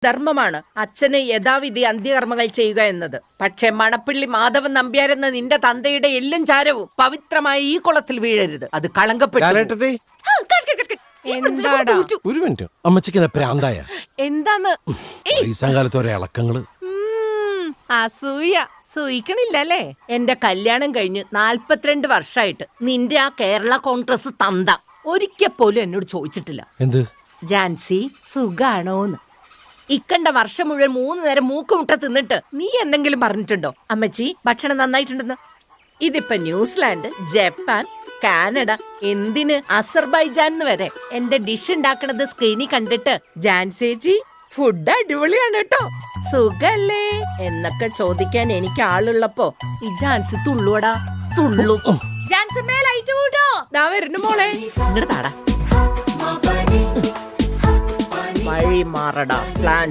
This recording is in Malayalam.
ധർമ്മമാണ് അച്ഛന് യഥാവിധി അന്ത്യകർമ്മങ്ങൾ ചെയ്യുക എന്നത്. പക്ഷെ മണപ്പിള്ളി മാധവൻ നമ്പ്യാരെന്ന നിന്റെ തന്തയുടെ എല്ലും ചാരവും പവിത്രമായ ഈ കുളത്തിൽ വീഴരുത്. അത് കളങ്കപ്പെട്ടു. ഒരു മിനിറ്റ്, അമ്മച്ചിക്ക് പ്രാന്തായ എന്താന്ന് കാലത്തോരെ ഇളക്കങ്ങള് അസൂയ സൂയിക്കണില്ലല്ലേ? എന്റെ കല്യാണം കഴിഞ്ഞ് 42 വർഷമായിട്ട് നിന്റെ ആ കേരള കോൺഗ്രസ് തന്ത ഒരിക്കൽ പോലും എന്നോട് ചോദിച്ചിട്ടില്ല എന്ത് ജാൻസി സുഖാണോന്ന്. ഇക്കണ്ട വർഷം മുഴുവൻ 3 നേരം മൂക്കുമുട്ട തിന്നിട്ട് നീ എന്തെങ്കിലും പറഞ്ഞിട്ടുണ്ടോ അമ്മച്ചി ഭക്ഷണം നന്നായിട്ടുണ്ടെന്ന്? ഇതിപ്പോ ന്യൂസിലാൻഡ്, ജപ്പാൻ, കാനഡ, എന്തിന് അസർബൈജാൻ വരെ എന്റെ ഡിഷ് ഉണ്ടാക്കണത് സ്ക്രീനിൽ കണ്ടിട്ട് ജാൻസേച്ചി ഫുഡ് അടിപൊളിയാണ് കേട്ടോ, സുഖല്ലേ എന്നൊക്കെ ചോദിക്കാൻ എനിക്ക് ആളുള്ളപ്പോ ഈ ജാൻസി തുള്ളുവടാ തുള്ളു. വരുന്നു മോളെ, ഇങ്ങോട്ട് താടാ വഴി മാറടാ പ്ലാൻ